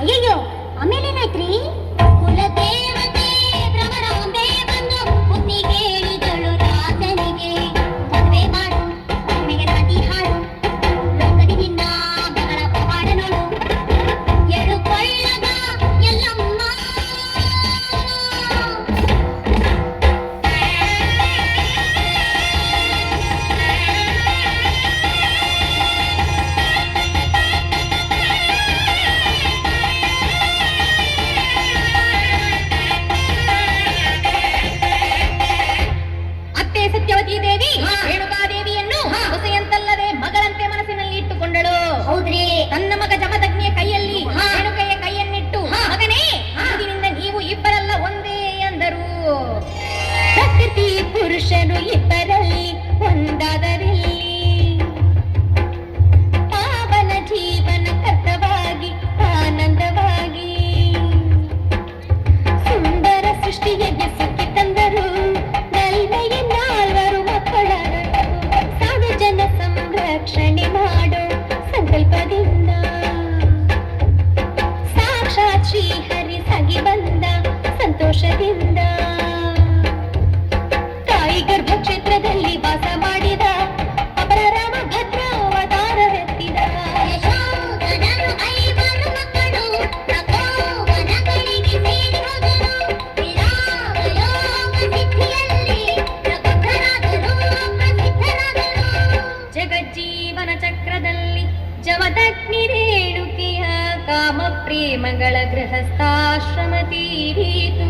ಅಯ್ಯಯ್ಯೋ, ಆಮೇಲೇನಾಯ್ತ್ರಿ? ಕುಲದೇವತೆ ಭ್ರಮರಾಂಬೆ ಬಂದು ಬುದ್ಧಿಗೇಳಿದಳು ರಾಜನಿಗೆ. ಮದುವೆ ಮಾಡು, ಮದುವೆಗೆ ನಾಟಿ ಹಾಡು, ಲೋಕದಿ ನಿನ್ನ ಬಗಳ ಪವಾಡ ನೋಡು, ಎಡುಕೊಳ್ಳದ ಎಲ್ಲಮ್ಮ. ಸತ್ಯವತಿ ದೇವಿ ರೇಣುಕಾದೇವಿಯನ್ನು ಹೊಸೆಯಂತಲ್ಲದೆ ಮಗಳಂತೆ ಮನಸ್ಸಿನಲ್ಲಿ ಇಟ್ಟುಕೊಂಡಳು. ಹೌದ್ರಿ. ತನ್ನ ಮಗ ಜಮದಗ್ನಿಯ ಕೈಯಲ್ಲಿ ರೇಣುಕೆಯ ಕೈಯನ್ನಿಟ್ಟು, ಮಗನೇ, ಇಂದಿನಿಂದ ನೀವು ಇಬ್ಬರಲ್ಲ ಒಂದೇ ಎಂದರು. ಪ್ರಕೃತಿ ಪುರುಷನು ಇಬ್ಬರಲ್ಲಿ ಒಂದಾದರಲ್ಲಿ ಪಾವನ ಜೀವನ ಕರ್ತವಾಗಿ ಆನಂದವಾಗಿ ಸುಂದರ ಸೃಷ್ಟಿಯಲ್ಲಿ ಸುಖಿ ತಂದರು. ನಾಲ್ವರು ಮಕ್ಕಳಾದರು. ಸಾವಿರ ಜನ ಸಂರಕ್ಷಣೆ ಮಾಡೋ ಸಂಕಲ್ಪದಿಂದ ಸಾಕ್ಷಾತ್ ಶ್ರೀಹರಿ ಸಗಿ ಬಂದ ಸಂತೋಷದಿಂದ ತಾಯಿ ಗರ್ಭಕ್ಷೇತ್ರದಲ್ಲಿ ವಾಸ ಮಾಡಿದ ಅಪರ ರಾಮ ಭದ್ರ ಅವತಾರವೆತ್ತಿದ. ಐವರು ಮಕ್ಕಳು ತಪೋವನಗಳಿಗೆ ಸೇರಿ ಹೋದರು. ಜಗಜ್ಜೀವನ ಚಕ್ರದಲ್ಲಿ ಜಮದಗ್ನಿ ರೇಣುಕೆಯ ಕಾಮ ಪ್ರೇಮಗಳ ಗೃಹಸ್ಥಾಶ್ರಮ ತೀರಿತು.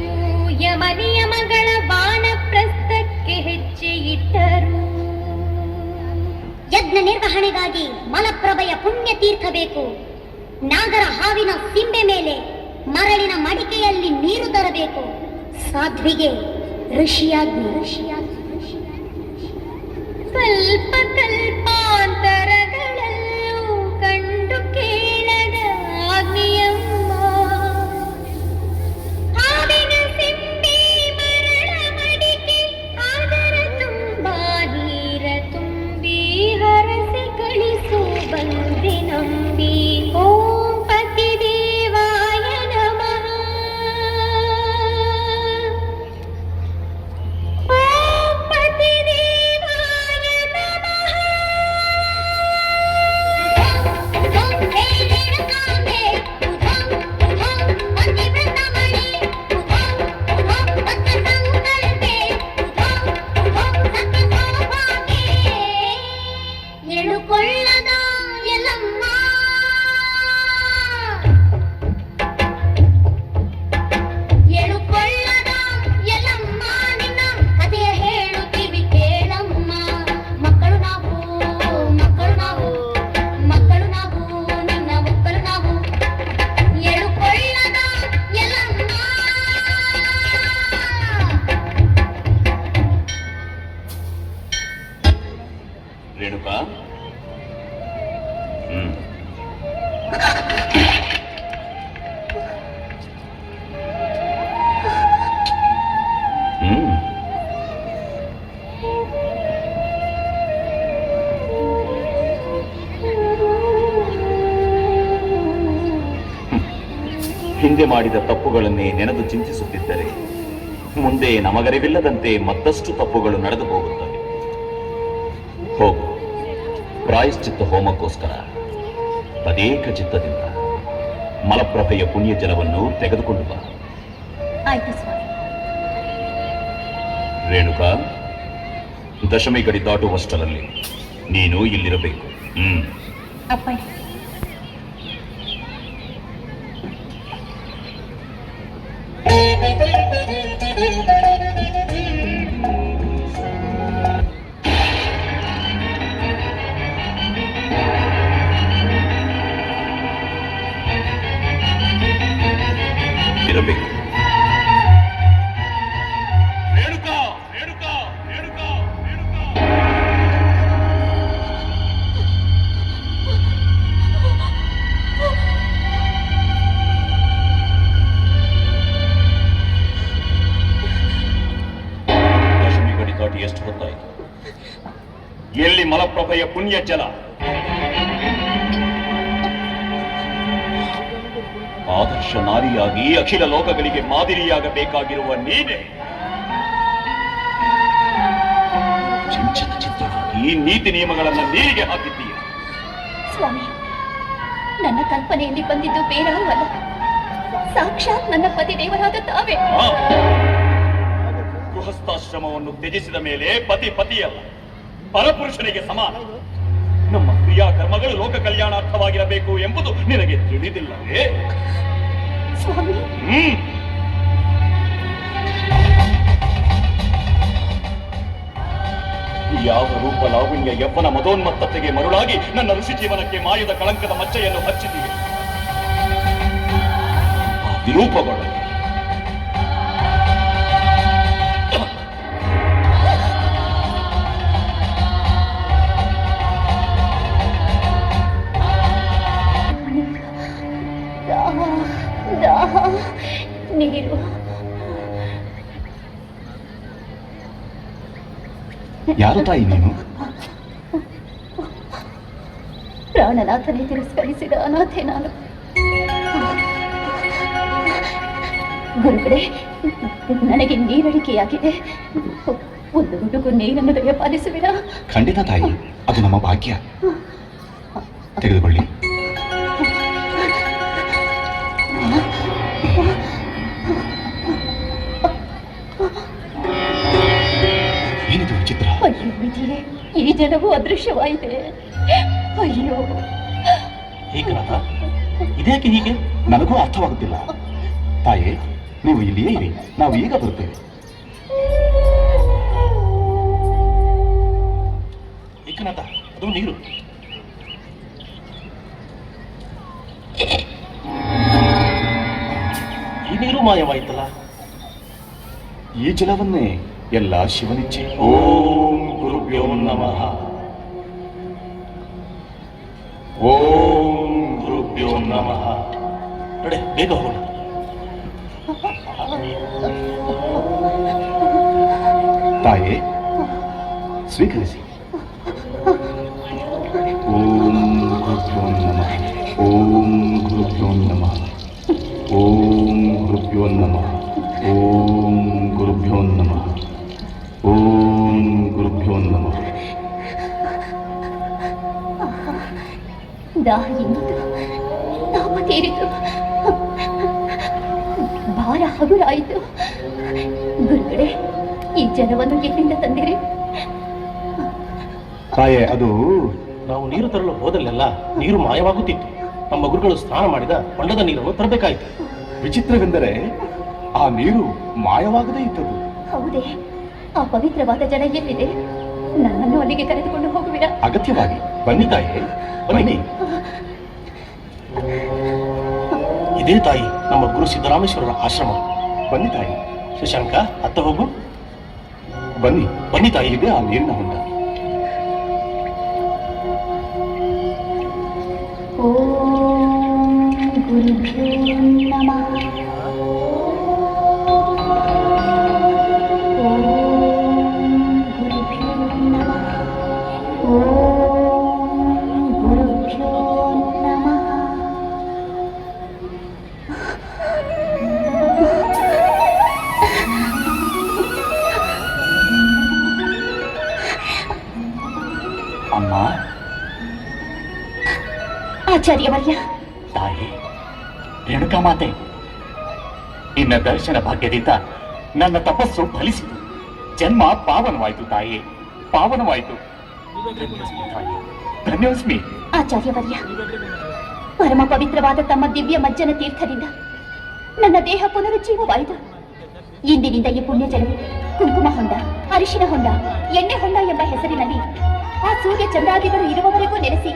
ಯಮ ನಿಯಮಗಳ ವಾನಪ್ರಸ್ಥಕ್ಕೆ ಹೆಜ್ಜೆ ಇಟ್ಟರು. ಯಜ್ಞ ನಿರ್ವಹಣೆಗಾಗಿ ಮಲಪ್ರಭೆಯ ಪುಣ್ಯ ತೀರ್ಥ ಬೇಕು. ನಾಗರ ಹಾವಿನ ಸಿಂಬೆ ಮೇಲೆ ಮರಳಿನ ಮಡಿಕೆಯಲ್ಲಿ ನೀರು ತರಬೇಕು. ಸಾಧ್ವಿಗೆ ಋಷಿಯಾಗ್ನಿ. ಸ್ವಲ್ಪ ಕಲ್ಪಾಂತರಗಳಲ್ಲೂ ಕಂಡು ಕೇಳದ ಅಗ್ನಿಯಮ್ಮ, ಹಾವಿನ ಸಿಂಬೆ ಮರಳ ಮಡಿಕೆ ಅದರ ತುಂಬ ನೀರ ತುಂಬಿ ಹರಸಿ ಕಳಿಸು ಬಂದೆ ನಂಬಿ. ಓಂ ಪತಿ ದೇವಾಯ ನಮಃ. ಓಂ ಪತಿ ದೇವಾಯ ನಮಃ. ಹೇ ರೇಣುಕಾಂಬೆ, ಉಧಂ ಉಧಂ ಪತಿವ್ರತಮಣಿ, ಉಧಂ ಉಧಂ ಭಕ್ತ ಸಂಕಲ್ಪೆ, ಉಧಂ ಉಧಂ ಸತ್ಯ ಸೌಭಾಗ್ಯೆ. ಎಳುಕೊಳ್ಳದ ಎಲ್ಲಮ್ಮ, ಎಳುಕೊಳ್ಳದ ಎಲ್ಲಮ್ಮ, ನಿನ್ನ ಕಥೆಯ ಹೇಳುತ್ತೀವಿ ಕೇಳಮ್ಮ. ಮಕ್ಕಳು ನಾವು, ಮಕ್ಕಳು ನಾವು, ಮಕ್ಕಳು ನಾವು, ನಿನ್ನ ಮಕ್ಕಳು ನಾವು. ಎಳುಕೊಳ್ಳದ ಎಲ್ಲಮ್ಮ. ರೇಣುಕಾ, ಹಿಂದೆ ಮಾಡಿದ ತಪ್ಪುಗಳನ್ನೇ ನೆನೆದು ಚಿಂತಿಸುತ್ತಿದ್ದರೆ ಮುಂದೆ ನಮಗರಿವಿಲ್ಲದಂತೆ ಮತ್ತಷ್ಟು ತಪ್ಪುಗಳು ನಡೆದು ಹೋಗುತ್ತವೆ. ಹೋಗು, ಪ್ರಾಯಶ್ಚಿತ್ತ ಹೋಮಕ್ಕೋಸ್ಕರ ತದೇಕ ಚಿತ್ತದಿಂದ ಮಲಪ್ರಭೆಯ ಪುಣ್ಯ ಜಲವನ್ನು ತೆಗೆದುಕೊಂಡು ಬಾ. ಆಯ್ತು ಸ್ವಾಮಿ. ರೇಣುಕಾ, ದಶಮಿ ಗಡಿ ದಾಟುವಷ್ಟರಲ್ಲಿ ನೀನು ಇಲ್ಲಿರಬೇಕು. ಅಪ್ಪಯ್ಯ. ಇರಬೇಕು. ಎಷ್ಟು ಹೊತ್ತಾಯಿತು? ಎಲ್ಲಿ ಮಲಪ್ರಭೆಯ ಪುಣ್ಯ ಜಲ? ಆದರ್ಶ ನಾರಿಯಾಗಿ ಅಖಿಲ ಲೋಕಗಳಿಗೆ ಮಾದರಿಯಾಗಬೇಕಾಗಿರುವ ನೀನೆ ಚಂಚಲ ಚಿತ್ರವಾಗಿ ನೀತಿ ನಿಯಮಗಳನ್ನು ನೀರಿಗೆ ಹಾಕಿದ್ದೀಯ. ಸ್ವಾಮಿ, ನನ್ನ ಕಲ್ಪನೆಯಲ್ಲಿ ಬಂದಿದ್ದು ಬೇರಾರೂ ಅಲ್ಲ, ಸಾಕ್ಷಾತ್ ನನ್ನ ಪತಿ ದೇವರಾದ ತಾವೇ. ಗೃಹಸ್ಥಾಶ್ರಮವನ್ನು ತ್ಯಜಿಸಿದ ಮೇಲೆ ಪತಿ ಪತಿಯಲ್ಲ, ಪರಪುರುಷನಿಗೆ ಸಮಾನ. ನಮ್ಮ ಕ್ರಿಯಾಕರ್ಮಗಳು ಲೋಕ ಕಲ್ಯಾಣಾರ್ಥವಾಗಿರಬೇಕು ಎಂಬುದು ನಿನಗೆ ತಿಳಿದಿಲ್ಲವೇ? ಸ್ವಾಮಿ, ಯಾವ ರೂಪ ಲಾವಣ್ಯ ಯವ್ವನ ಮದೋನ್ಮತ್ತತೆಗೆ ಮರುಳಾಗಿ ನನ್ನ ಋಷಿ ಜೀವನಕ್ಕೆ ಮಾಯದ ಕಳಂಕದ ಮಚ್ಚೆಯನ್ನು ಹಚ್ಚಿದ್ದೀವಿ. ವಿರೂಪಗೊಳ್ಳ ನೀರು. ಯಾರು ತಾಯಿ ನೀನು? ಪ್ರಾಣನಾಥನೇ ತಿರಸ್ಕರಿಸಿದ ಅನಾಥೆ ನಾನು. ಗುರುಗಳೇ, ನನಗೆ ನೀರಡಿಕೆಯಾಗಿದೆ. ಒಂದು ಹುಡುಗು ನೀರನ್ನು ದಯಪಾಲಿಸುವಿರಾ? ಖಂಡಿತ ತಾಯಿ, ಅದು ನಮ್ಮ ಭಾಗ್ಯ. ತೆಗೆದುಕೊಳ್ಳಿ. ಏನಿದು ವಿಚಿತ್ರ? ಅಯ್ಯೋ ವಿಧಿಯೇ, ಈ ಜನವು ಅದೃಶ್ಯವಾಯಿತೆ. ಅಯ್ಯೋ, ಏಕನಾಥ, ಇದೇಕೆ ಹೀಗೆ? ನನಗೂ ಅರ್ಥವಾಗುತ್ತಿಲ್ಲ. ತಾಯಿ, ನೀವು ಇಲ್ಲಿಯೇ ಇರಿ, ನಾವು ಈಗ ಬರುತ್ತೇವೆ. ಏಕನಾಥ, ಅದು ನೀರು. ಈ ನೀರು ಮಾಯವಾಯಿತಲ್ಲ. ಈ ಜಲವನ್ನೇ ಎಲ್ಲ ಶಿವನಿಚ್ಛೆ. ಓಂ ಗುರುಭ್ಯೋ ನಮಃ. ಓಂ ಗುರುಭ್ಯೋ ನಮಃ. ನಡೆ, ಬೇಗ ಹೋಗೋಣ. ತಾಯೇ, ಸ್ವೀಕರಿಸಿ. ಓಂ ಗುರುಭ್ಯೋ ನಮಃ. ಓಂ ಗುರುಭ್ಯೋ ನಮಃ. ಓಂ ಗುರುಭ್ಯೋ ನಮಃ. ಓಂ ಗುರುಭ್ಯೋ ನಮಃ. ಓಂ ಗುರುಭ್ಯೋ ನಮಃ. ದಾಹ ಎಂದಿತು, ತಾಪ ತೀರಿತು, ಭಾರ ಹಗುರಾಯಿತು. ಗುರುಗಳೇ, ಈ ಜನವನ್ನು ಎಲ್ಲಿಂದ ತಂದಿರಿ? ತಾಯೇ, ಅದು ನಾವು ನೀರು ತರಲು ಹೋದಲ್ಲೆಲ್ಲ ನೀರು ಮಾಯವಾಗುತ್ತಿತ್ತು. ನಮ್ಮ ಗುರುಗಳು ಸ್ನಾನ ಮಾಡಿದ ಹೊಂಡದ ನೀರನ್ನು ತರಬೇಕಾಯಿತು. ವಿಚಿತ್ರವೆಂದರೆ ಆ ನೀರು ಮಾಯವಾಗದೇ ಇದ್ದದು. ಹೌದೇ? ಆ ಪವಿತ್ರವಾದ ಜಲ ಎಲ್ಲಿದೆ? ನನ್ನನ್ನು ಅಲ್ಲಿಗೆ ಕರೆದುಕೊಂಡು ಹೋಗುವಿರಾ? ಅಗತ್ಯವಾಗಿ. ಬನ್ನಿ ತಾಯೇ, ಬನ್ನಿ. ಇದೇ ತಾಯಿ ನಮ್ಮ ಗುರು ಸಿದ್ದರಾಮೇಶ್ವರರ ಆಶ್ರಮ. ಬನ್ನಿ ತಾಯಿ. ಶಶಾಂಕ, ಅತ್ತ ಹೋಗು. ಬನ್ನಿ. ಬನ್ನಿ ತಾಯಿ. ಇದೆ ಆ ನೀರಿನ ಹೊಂಡ. ಓಂ ಗುರುಭ್ಯೋ ನಮಃ. ಅಮ್ಮ, ಆಚಾರ್ಯವರ್ಯ, ತಾಯಿ ರೇಣುಕಾ ಮಾತೆ, ನಿನ್ನ ದರ್ಶನ ಭಾಗ್ಯದಿಂದ ನನ್ನ ತಪಸ್ಸು ಫಲಿಸಿತು. ಜನ್ಮ ಪಾವನವಾಯಿತು ತಾಯಿ, ಪಾವನವಾಯಿತು. ಧನ್ಯೋಸ್ಮಿ ತಾಯಿ, ಧನ್ಯೋಸ್ಮಿ. ಆಚಾರ್ಯವರ್ಯ, ಪರಮ ಪವಿತ್ರವಾದ ತಮ್ಮ ದಿವ್ಯ ಮಜ್ಜನ ತೀರ್ಥದಿಂದ ನನ್ನ ದೇಹ ಪುನರುಜ್ಜೀವವಾಯಿತು. ಇಂದಿನಿಂದ ಈ ಪುಣ್ಯ ಜಲವು ಕುಂಕುಮ ಹೊಂಡ, ಅರಿಶಿನ ಹೊಂಡ, ಎಣ್ಣೆ ಹೊಂಡ ಎಂಬ ಹೆಸರಿನಲ್ಲಿ ಆ ಸೂರ್ಯ ಚಂದ್ರಾದಿಗಳು ಇರುವವರೆಗೂ ನೆಲೆಸಿ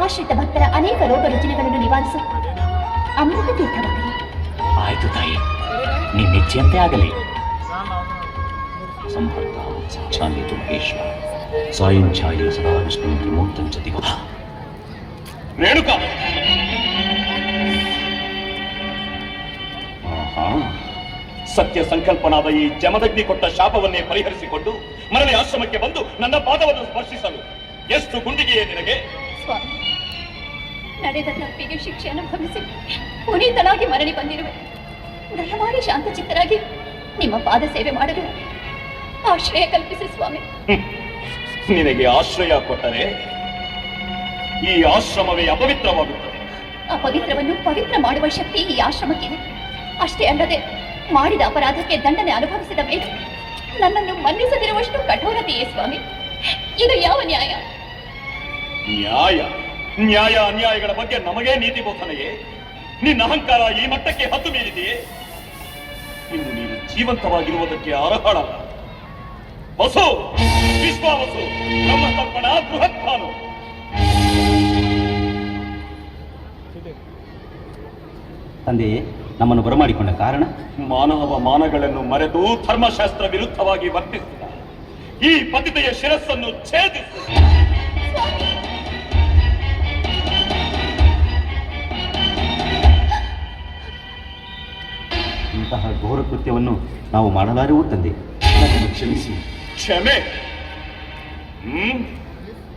ಆಶ್ರಿತ ಭಕ್ತರ ಅನೇಕ ರೋಗ ರುಜಿನಗಳನ್ನು ನಿವಾರಿಸು ಅಮೃತ ತೀರ್ಥವಾಗಲಿ. ಆಯ್ತು ತಾಯಿ, ನಿನ್ನಿಚ್ಛೆಯಂತೆ ಆಗಲಿ. ಸಂಹರ್ತ ಸಾಕ್ಷಾನ್ವಿತು ಮಹೇಶ್ವರ ಸಾಯಂಛಾಯ ಸದಾ ವಿಷ್ಣು ತ್ರಿಮೂರ್ತಂ ಚ ದಿಗಃ. ರೇಣುಕಾ, ಸತ್ಯ ಸಂಕಲ್ಪನಾದ ಈ ಜಮದಗ್ನಿ ಕೊಟ್ಟ ಶಾಪವನ್ನೇ ಪರಿಹರಿಸಿಕೊಂಡು ಮರಳಿ ಆಶ್ರಮಕ್ಕೆ ಬಂದು ನನ್ನ ಪಾದವನ್ನು ಸ್ಪರ್ಶಿಸಲು ಎಷ್ಟು ಗುಂಡಿಗೆಯೇ ನಿನಗೆ? ಸ್ವಾಮಿ, ನಡೆದ ತಪ್ಪಿಗೆ ಶಿಕ್ಷೆ ಅನುಭವಿಸಿ ಪುನೀತನಾಗಿ ಮರಳಿ ಬಂದಿರುವೆ. ದಯಮಾಡಿ ಶಾಂತಚಿತ್ತರಾಗಿ ನಿಮ್ಮ ಪಾದ ಸೇವೆ ಮಾಡಲು ಆಶ್ರಯ ಕಲ್ಪಿಸಿ ಸ್ವಾಮಿ. ನಿನಗೆ ಆಶ್ರಯ ಕೊಟ್ಟರೆ ಈ ಆಶ್ರಮವೇ ಅಪವಿತ್ರವಾಗುತ್ತದೆ. ಅಪವಿತ್ರವನ್ನು ಪವಿತ್ರ ಮಾಡುವ ಶಕ್ತಿ ಈ ಆಶ್ರಮಕ್ಕಿದೆ. ಅಷ್ಟೇ ಅಲ್ಲದೆ ಮಾಡಿದ ಅಪರಾಧಕ್ಕೆ ದಂಡನೆ ಅನುಭವಿಸಿದ ಮೇಲೆ ನನ್ನನ್ನು ಮನ್ನಿಸದಿರುವಷ್ಟು ಕಠೋರತೆಯೇ ಸ್ವಾಮಿ. ಇದು ಯಾವ ನ್ಯಾಯ? ನ್ಯಾಯ ಅನ್ಯಾಯಗಳ ಬಗ್ಗೆ ನಮಗೇ ನೀತಿ ಬೋಧನೆಯೇ? ನಿನ್ನ ಅಹಂಕಾರ ಈ ಮಟ್ಟಕ್ಕೆ ಹತ್ತು ಮೀರಿದೆಯೇ? ಇನ್ನು ನೀನು ಜೀವಂತವಾಗಿರುವುದಕ್ಕೆ ಅರ್ಹಳಲ್ಲ. ವಸು, ವಿಶ್ವಾವಸು, ನಮ್ಮ ತರ್ಪಣ ಬೃಹತ್ಪಾನು. ತಂದೆಯೇ, ನಮ್ಮನ್ನು ಬರಮಾಡಿಕೊಂಡ ಕಾರಣ? ಮಾನವ ಮಾನಗಳನ್ನು ಮರೆತು ಧರ್ಮಶಾಸ್ತ್ರ ವಿರುದ್ಧವಾಗಿ ವರ್ತಿಸಿದ ಈ ಪತಿತೆಯ ಶಿರಸ್ಸನ್ನು ಛೇದಿಸಿ ಇಂತಹ ಘೋರ ಕೃತ್ಯವನ್ನು ನಾವು ಮಾಡಲಾರೆವು ತಂದೆ. ನನ್ನನ್ನು ಕ್ಷಮಿಸಿ. ಕ್ಷಮೆ?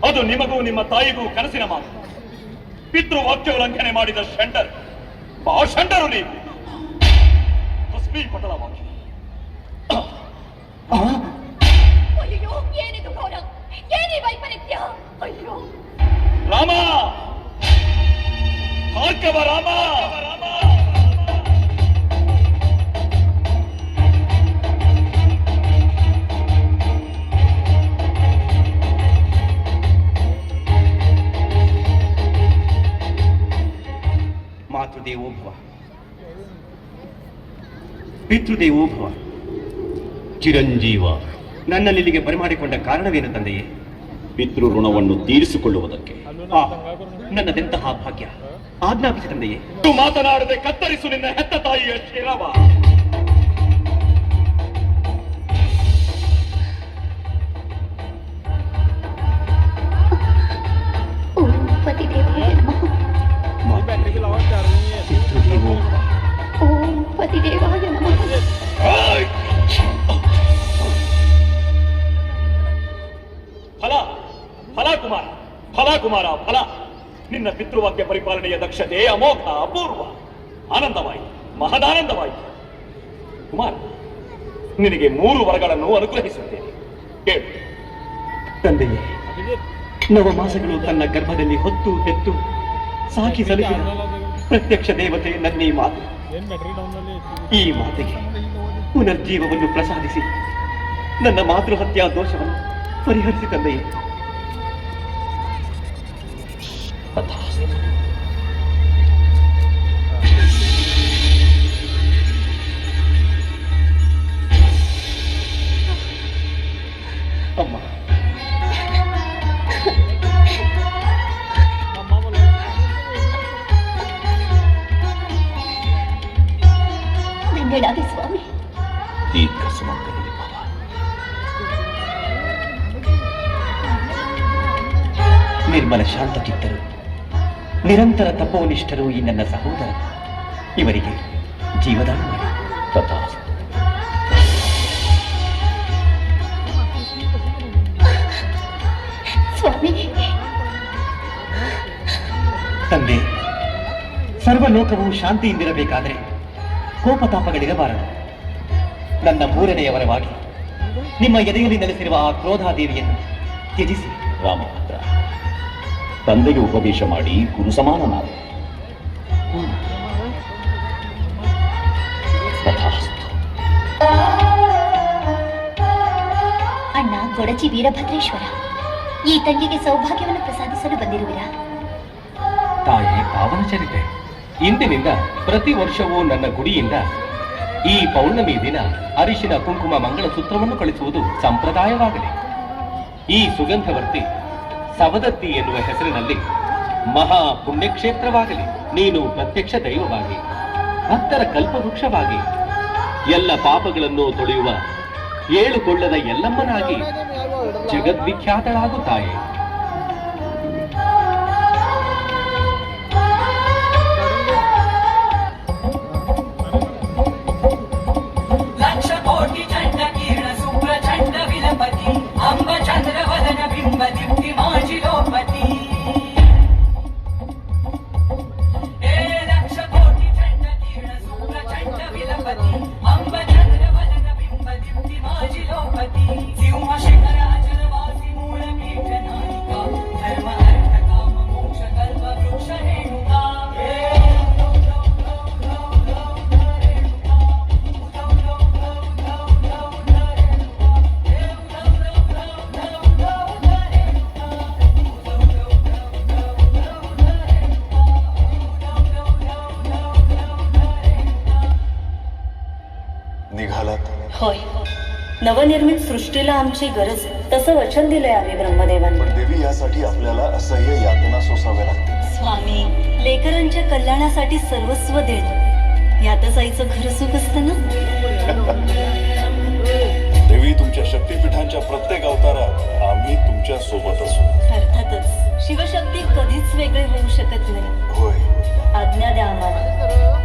ಅದು ನಿಮಗೂ ನಿಮ್ಮ ತಾಯಿಗೂ ಕನಸಿನ ಮಾತು. ಪಿತೃವಾಕ್ಯ ಉಲ್ಲಂಘನೆ ಮಾಡಿದ ಷಂಡರ್ ಷಂಡರು ನೀವು. ತಸ್ಮೀ ಪಟಲವಾಗಿ ಅಯ್ಯೋ, ಏನಿದು ಘೋರ? ಏನಿ ವೈಪರೀತ್ಯ? ಅಯ್ಯೋ ರಾಮ, ಭಾರ್ಗವ ರಾಮ. ಮಾತೃದೇವೋಭವ, ಪಿತೃದೇವೋಭವ, ಚಿರಂಜೀವ. ನನ್ನಲ್ಲಿಗೆ ಬರಮಾಡಿಕೊಂಡ ಕಾರಣವೇನು ತಂದೆಯೇ? ಪಿತೃ ಋಣವನ್ನು ತೀರಿಸಿಕೊಳ್ಳುವುದಕ್ಕೆ. ನನ್ನದೆಂತಹ ಭಾಗ್ಯ! ಆಜ್ಞಾಪಿಸಿ ತಂದೆಯೇ. ಮಾತನಾಡದೆ ಕತ್ತರಿಸು ನಿನ್ನ ಹೆತ್ತ ತಾಯಿಯ ಶಿರವ. ಓಂ ಪತಿದೇವಾಯ ನಮಃ. ಪಿತೃದೇವೋಭವ. ಓಂ ಪತಿದೇವಾಯ ನಮಃ. ಕುಮಾರ ಫಲ. ನಿನ್ನ ಪಿತೃವಾಕ್ಯ ಪರಿಪಾಲನೆಯ ದಕ್ಷತೆ ಅಮೋಘ, ಅಪೂರ್ವ, ಆನಂದವಾಯಿತು, ಮಹದಾನಂದವಾಯಿತು. ಕುಮಾರ, ನಿನಗೆ 3 ವರಗಳನ್ನು ಅನುಗ್ರಹಿಸುತ್ತೇನೆ, ಕೇಳು. ತಂದೆಯೇ, ನವಮಾಸಗಳು ತನ್ನ ಗರ್ಭದಲ್ಲಿ ಹೊತ್ತು ಹೆತ್ತು ಸಾಕಿ ಸಲುಹಿದ ಪ್ರತ್ಯಕ್ಷ ದೇವತೆ ನನ್ನೀ ಮಾತೆ. ಈ ಮಾತೆಗೆ ಪುನರ್ಜೀವವನ್ನು ಪ್ರಸಾದಿಸಿ ನನ್ನ ಮಾತೃಹತ್ಯಾ ದೋಷವನ್ನು ಪರಿಹರಿಸಿ ತಂದೆಯೇ. ಅಮ್ಮ, ಧನ್ಯಳಾಗಿ ಸ್ವಾಮಿ. ದೀರ್ಘ ಸುಮಂಗಲಿ ಭವ. ನಿರ್ಮಲ ಶಾಂತ ಚಿತ್ತರು, ನಿರಂತರ ತಪೋನಿಷ್ಠರು ಈ ನನ್ನ ಸಹೋದರ. ಇವರಿಗೆ ಜೀವದಾನ ಮಾಡಿ. ತಥಾಸ್ತು. ಸ್ವಾಮಿ, ತಂದೆ, ಸರ್ವಲೋಕವು ಶಾಂತಿಯಿಂದಿರಬೇಕಾದರೆ ಕೋಪತಾಪಗಳಿರಬಾರದು. ನನ್ನ 3ನೇ ವರವಾಗಿ ನಿಮ್ಮ ಎದೆಯಲ್ಲಿ ನೆಲೆಸಿರುವ ಆ ಕ್ರೋಧಾದೇವಿಯನ್ನು ತ್ಯಜಿಸಿ. ರಾಮಭದ್ರ, ತಂದೆಗೆ ಉಪದೇಶ ಮಾಡಿ ಗುರು ಸಮಾನನಾದ. ತಥಾಸ್ತು. ಅಣ್ಣ ಗೊಡಚಿ ವೀರಭದ್ರೇಶ್ವರ, ಈ ತಂಗಿಗೆ ಸೌಭಾಗ್ಯವನ್ನು ಪ್ರಸಾದಿಸಲು ಬಂದಿರುವಿರಾ? ತಾಯಿ ಪಾವನ ಚರಿತೆ. ಇಂದಿನಿಂದ ಪ್ರತಿ ವರ್ಷವೂ ನನ್ನ ಗುಡಿಯಿಂದ ಈ ಪೌರ್ಣಮಿ ದಿನ ಅರಿಶಿನ ಕುಂಕುಮ ಮಂಗಳಸೂತ್ರವನ್ನು ಕಳಿಸುವುದು ಸಂಪ್ರದಾಯವಾಗಲಿ. ಈ ಸುಗಂಧವರ್ತಿ ಸವದತ್ತಿ ಎನ್ನುವ ಹೆಸರಿನಲ್ಲಿ ಮಹಾ ಪುಣ್ಯಕ್ಷೇತ್ರವಾಗಲಿ. ನೀನು ಪ್ರತ್ಯಕ್ಷ ದೈವವಾಗಿ, ಭಕ್ತರ ಕಲ್ಪವೃಕ್ಷವಾಗಿ, ಎಲ್ಲ ಪಾಪಗಳನ್ನು ತೊಳೆಯುವ 7 ಕೊಳ್ಳದ ಎಲ್ಲಮ್ಮನಾಗಿ ಜಗದ್ವಿಖ್ಯಾತಳಾಗು ತಾಯಿ. होय, नवनिर्मित सृष्टीला आमची गरज आहे. तसं वचन दिलंय आम्ही ब्रह्मदेवांनी. पण देवी यासाठी आपल्याला असह्य यातना सोसाव्या लागतील. स्वामी, लेकरांच्या कल्याणासाठी सर्वस्व देणं यातच आईचं खरं सुख असतं ना. देवी, तुमच्या शक्तिपीठांच्या प्रत्येक अवतारात आम्ही तुमच्या सोबत असू. अर्थातच शिवशक्ती कधीच वेगळे होऊ शकत नाही. होय. आज्ञा द्या आम्हाला.